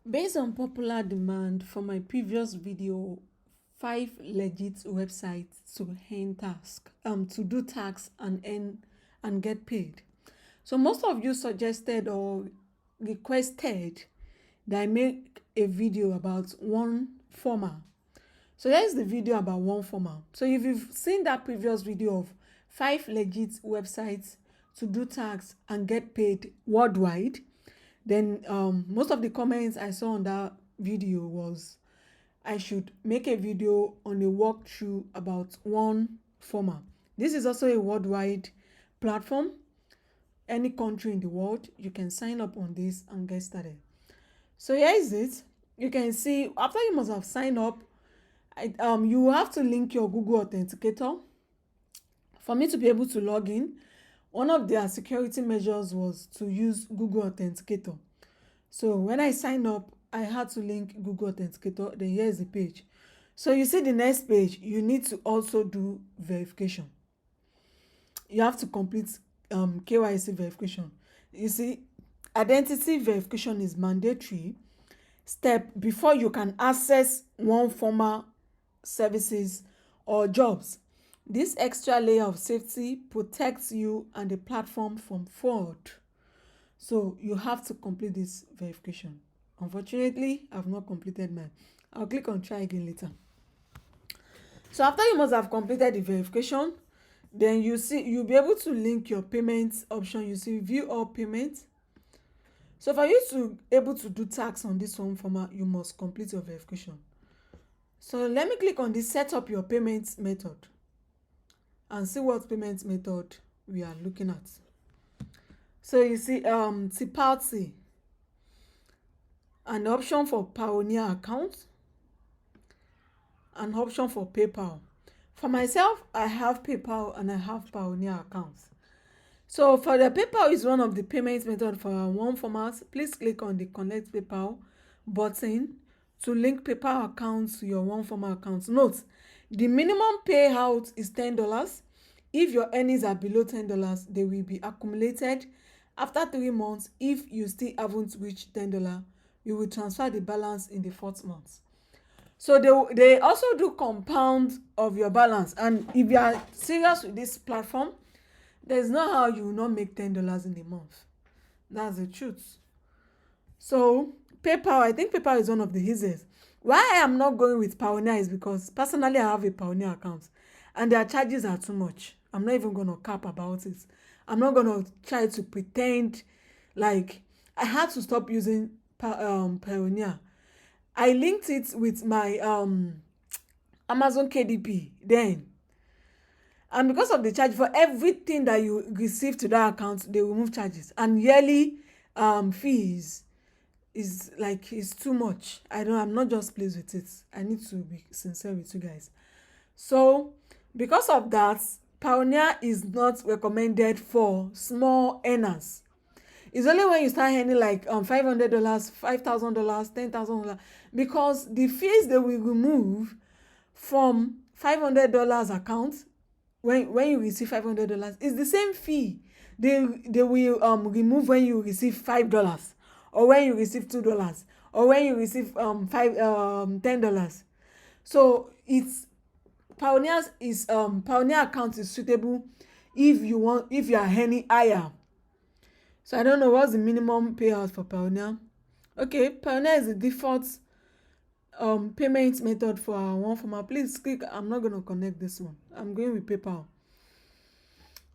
Based on popular demand for my previous video, 5 legit websites to earn to do tasks and earn and get paid. So most of you suggested or requested that I make a video about OneForma. So here's the video about OneForma. So if you've seen that previous video of 5 legit websites to do tasks and get paid worldwide, then most of the comments I saw on that video was I should make a video on a walkthrough about OneForma. This is also a worldwide platform. Any country in the world, you can sign up on this and get started. So here is it. You can see after you must have signed up, you have to link your Google Authenticator. For me to be able to log in, one of their security measures was to use Google Authenticator. So when I sign up, I had to link Google Authenticator. Then here's the page. So you see the next page, you need to also do verification. You have to complete KYC verification. You see, identity verification is mandatory step before you can access OneForma services or jobs. This extra layer of safety protects you and the platform from fraud. So you have to complete this verification. Unfortunately, I've not completed mine. I'll click on try again later. So after you must have completed the verification, then you'll be able to link your payments option. You see view all payments. So for you to able to do tax on this OneForma, you must complete your verification. So let me click on this set up your payments method and see what payment method we are looking at. So you see Tipalti, an option for Pioneer account, an option for PayPal. For myself, I have PayPal and I have Pioneer accounts. So for the PayPal is one of the payment method for our OneForma. Please click on the Connect PayPal button to link PayPal accounts to your OneForma account. Note, the minimum payout is $10. If your earnings are below $10, they will be accumulated. After 3 months, if you still haven't reached $10, you will transfer the balance in the 4th month. So they also do compound of your balance. And if you are serious with this platform, there's no how you will not make $10 in a month. That's the truth. So PayPal, I think PayPal is one of the easiest. Why I am not going with Pioneer is because personally I have a Pioneer account and their charges are too much. I'm not even going to cap about it. I'm not going to try to pretend like I had to stop using Pioneer. I linked it with my Amazon KDP then. And because of the charge for everything that you receive to that account, they remove charges. And yearly fees is like it's too much. I'm not just pleased with it. I need to be sincere with you guys. So because of that, Pioneer is not recommended for small earners. It's only when you start earning like $500, $5,000, $10,000, because the fees they will remove from $500 account when you receive $500 is the same fee they will remove when you receive $5 or when you receive $2 or when you receive $10. So it's Pioneer account is suitable if you are earning higher. So I don't know what's the minimum payout for Pioneer. Okay, Pioneer is the default payment method for our OneForma. Please click. I'm not going to connect this one. I'm going with PayPal.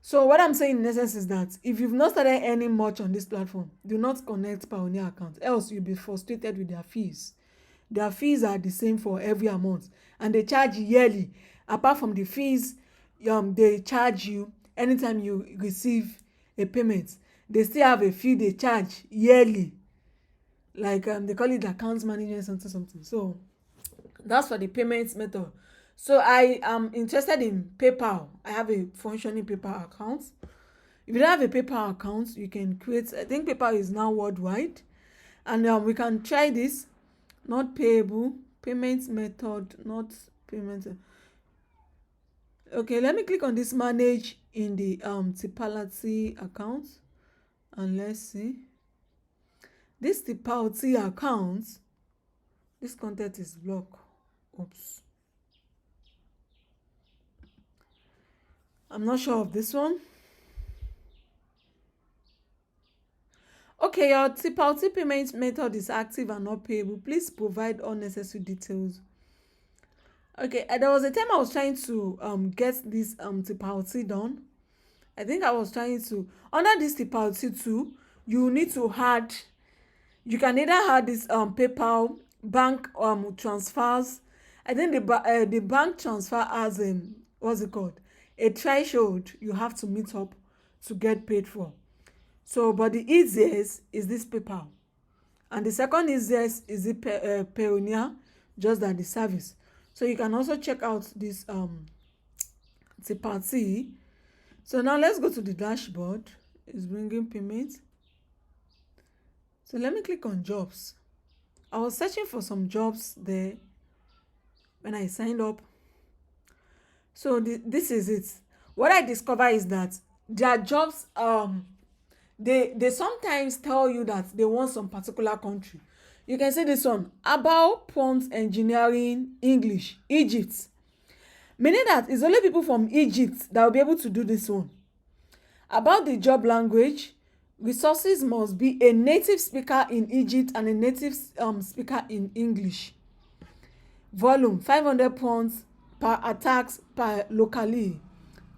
So what I'm saying in essence is that if you've not started earning much on this platform, do not connect Pioneer account, else you'll be frustrated with their fees. Their fees are the same for every amount and they charge yearly. Apart from the fees they charge you anytime you receive a payment, they still have a fee they charge yearly, like they call it account management something. So that's for the payments method. So I am interested in PayPal. I have a functioning PayPal account. If you don't have a PayPal account, you can create. I think PayPal is now worldwide, and we can try this. Not payable payments method, not payment. Okay, let me click on this manage in the Tipalti account, and let's see. This Tipauti account, this content is blocked. Oops. I'm not sure of this one. Okay, your Tipauti payment method is active and not payable. Please provide unnecessary details. Okay, there was a time I was trying to get this Tipauti done. I think I was trying to, under this Tipauti too, you need to add, you can either add this PayPal bank transfers. I think the bank transfer has what's it called, a threshold you have to meet up to get paid for. So but the easiest is this PayPal, and the second easiest is the Payoneer, just that the service. So you can also check out this Tipauti. So now let's go to the dashboard. It's bringing payments. So let me click on jobs. I was searching for some jobs there when I signed up. So this is it. What I discover is that their jobs, they sometimes tell you that they want some particular country. You can see this one, about prompt engineering English, Egypt. Meaning that it's only people from Egypt that will be able to do this one. About the job language, resources must be a native speaker in Egypt and a native speaker in English. Volume 500 pounds per attacks per locally.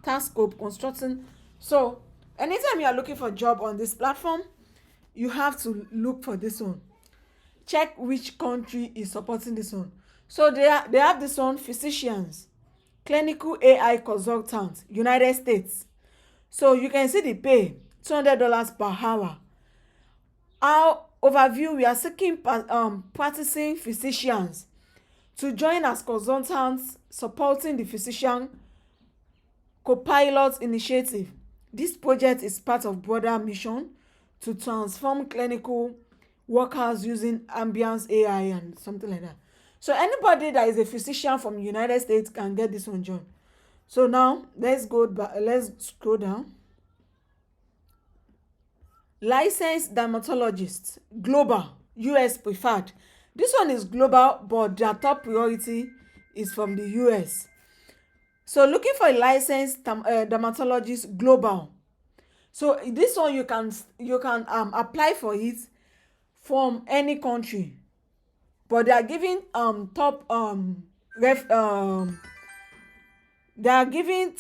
Task scope constructing. So anytime you are looking for a job on this platform, you have to look for this one. Check which country is supporting this one. So they have this one, physicians, clinical AI consultants, United States. So you can see the pay, $200 per hour. Our overview, we are seeking practicing physicians to join as consultants supporting the physician co-pilot initiative. This project is part of broader mission to transform clinical workers using ambience AI and something like that. So anybody that is a physician from the United States can get this one job. So now let's go back, let's scroll down. Licensed dermatologist, global, US preferred. This one is global, but their top priority is from the US. So looking for a licensed dermatologist global. So this one you can apply for it from any country, but they are giving top they are giving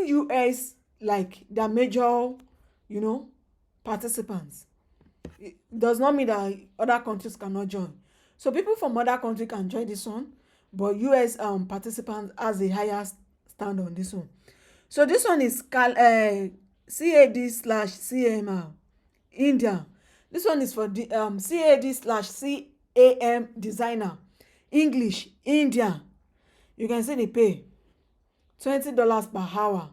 US like their major participants. It does not mean that other countries cannot join. So people from other countries can join this one, but US participants has a higher stand on this one. So this one is CAD/CMR India. This one is for the CAD/CAM designer English India. You can see the pay, $20 per hour.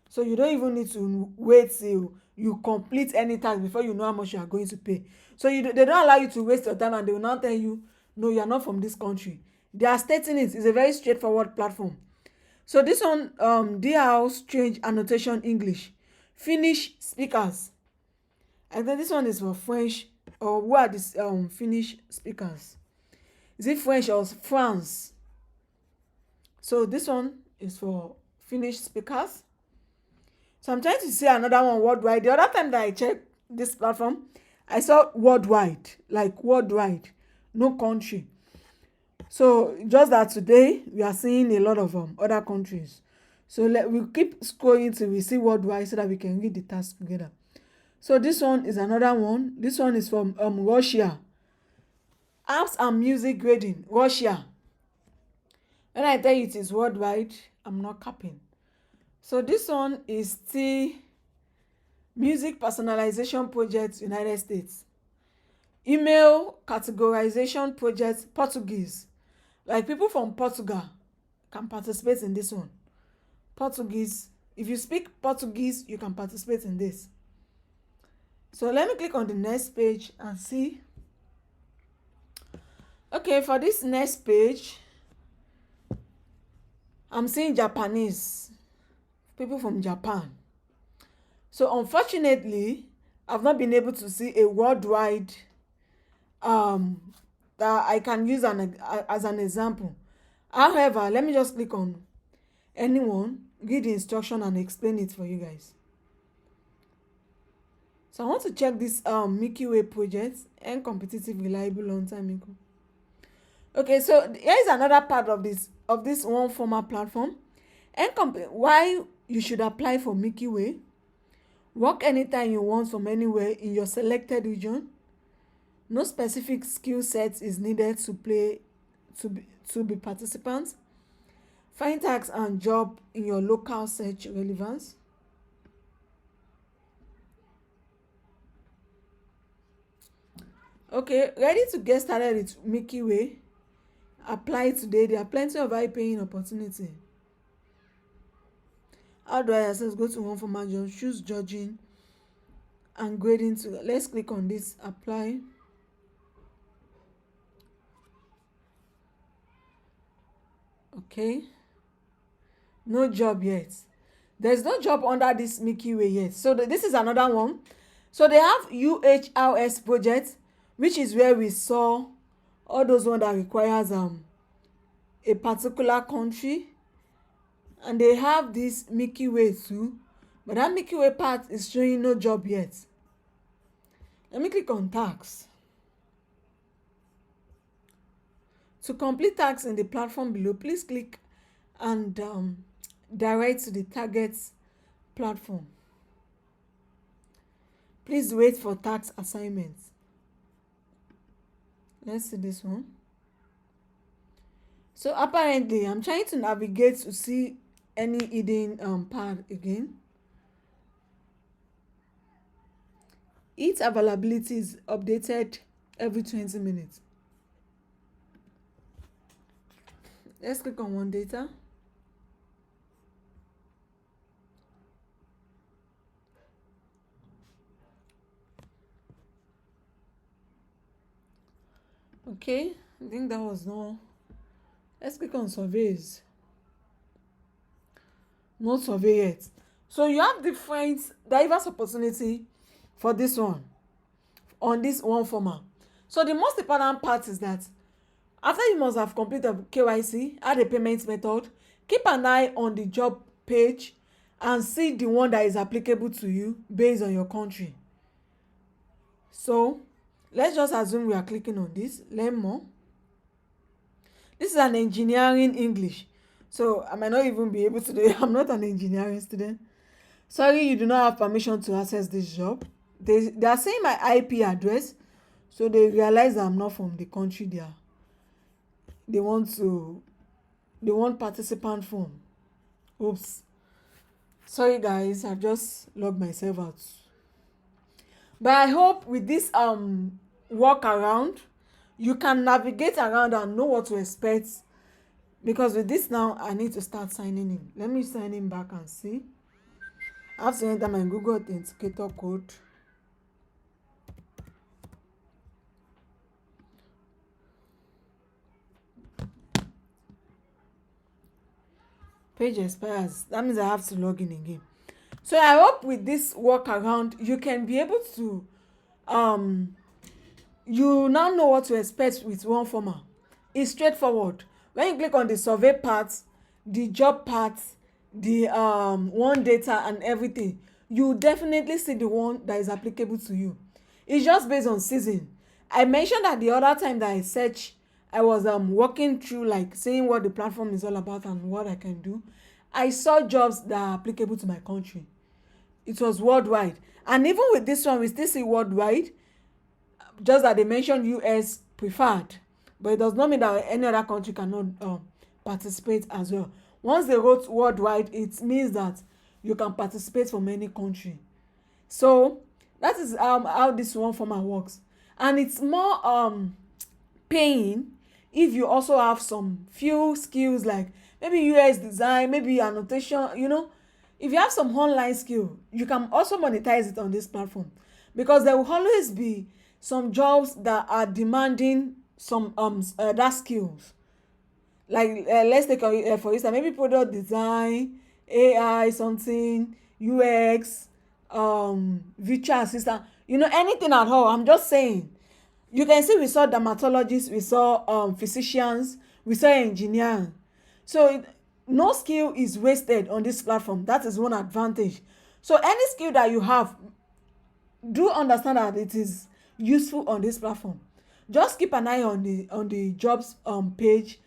So you don't even need to wait till you complete any task before you know how much you are going to pay. So they don't allow you to waste your time, and they will not tell you, no, you are not from this country. They are stating it. It's a very straightforward platform. So this one, DR strange annotation English, Finnish speakers. And then this one is for French, or who are these Finnish speakers? Is it French or France? So this one is for Finnish speakers. So I'm trying to see another one, worldwide. The other time that I checked this platform, I saw worldwide, like worldwide, no country. So just that today we are seeing a lot of other countries. So we'll keep scrolling till we see worldwide so that we can read the task together. So this one is another one. This one is from Russia. Apps and music grading, Russia. When I tell you it is worldwide, I'm not capping. So this one is the music personalization project, United States. Email categorization project, Portuguese. Like people from Portugal can participate in this one. Portuguese. If you speak Portuguese, you can participate in this. So let me click on the next page and see. Okay, for this next page, I'm seeing Japanese. People from Japan. So unfortunately, I've not been able to see a worldwide um that I can use as an example. However, let me just click on anyone, read the instruction and explain it for you guys. So I want to check this Milky Way project and competitive, reliable, long-time income. Okay, so here is another part of this OneForma platform. And why you should apply for Milky Way. Work anytime you want from anywhere in your selected region. No specific skill set is needed to be participants. Find tasks and job in your local search relevance. Okay, ready to get started with Milky Way? Apply today. There are plenty of high paying opportunity. How do I access? Go to OneForma job, choose judging and grading to. Let's click on this, apply. Okay, no job yet. There's no job under this Milky Way yet. So this is another one. So they have UHRS project, which is where we saw all those ones that requires a particular country, and they have this Milky Way too, but that Milky Way part is showing no job yet. Let me click on tax. To complete tax in the platform below, please click and direct to the target platform. Please wait for tax assignments. Let's see this one. So apparently I'm trying to navigate to see any hidden part again. Its availability is updated every 20 minutes. Let's click on one data. Okay, I think that was no. Let's click on surveys. No survey yet. So you have different diverse opportunity for this one on this OneForma. So the most important part is that after you must have completed KYC, add a payment method, keep an eye on the job page and see the one that is applicable to you based on your country. So let's just assume we are clicking on this, learn more. This is an engineering English, so I might not even be able to do it. I'm not an engineering student. Sorry, you do not have permission to access this job. They are saying my IP address, so they realize I'm not from the country they want participant form. Oops, sorry guys, I just logged myself out. But I hope with this workaround you can navigate around and know what to expect, because with this now I need to start signing in. Let me sign in back and see. I have to enter my Google Authenticator code. Page expires. That means I have to log in again. So I hope with this workaround you can be able to you now know what to expect with OneForma. It's straightforward. When you click on the survey part, the job part, the one data and everything, you definitely see the one that is applicable to you. It's just based on season. I mentioned that the other time that I searched, I was walking through, like, seeing what the platform is all about and what I can do. I saw jobs that are applicable to my country. It was worldwide. And even with this one, we still see worldwide, just that they mentioned US preferred. But it does not mean that any other country cannot participate as well. Once they wrote worldwide, it means that you can participate from any country. So that is how this OneForma works. And it's more paying if you also have some few skills, like maybe US design, maybe annotation. If you have some online skill, you can also monetize it on this platform, because there will always be some jobs that are demanding some that skills. Like let's take for instance, maybe product design, AI something, UX, virtual assistant. anything at all. I'm just saying. You can see we saw dermatologists, we saw physicians, we saw engineers. So no skill is wasted on this platform. That is one advantage. So any skill that you have, do understand that it is useful on this platform. Just keep an eye on the jobs page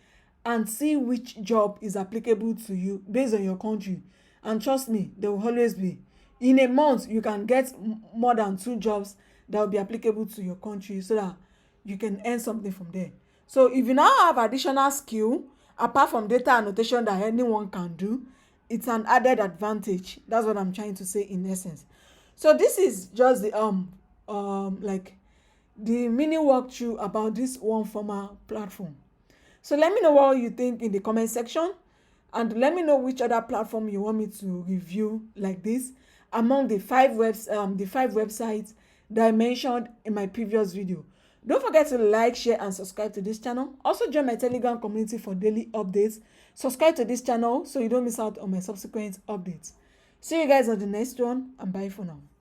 and see which job is applicable to you based on your country. And trust me, there will always be. In a month, you can get more than 2 jobs that will be applicable to your country, so that you can earn something from there. So if you now have additional skill apart from data annotation that anyone can do, it's an added advantage. That's what I'm trying to say in essence. So this is just the like the mini walkthrough about this OneForma platform. So let me know what you think in the comment section, and let me know which other platform you want me to review like this among the 5 websites that I mentioned in my previous video. Don't forget to like, share and subscribe to this channel. Also join my Telegram community for daily updates. Subscribe to this channel so you don't miss out on my subsequent updates. See you guys on the next one, and bye for now.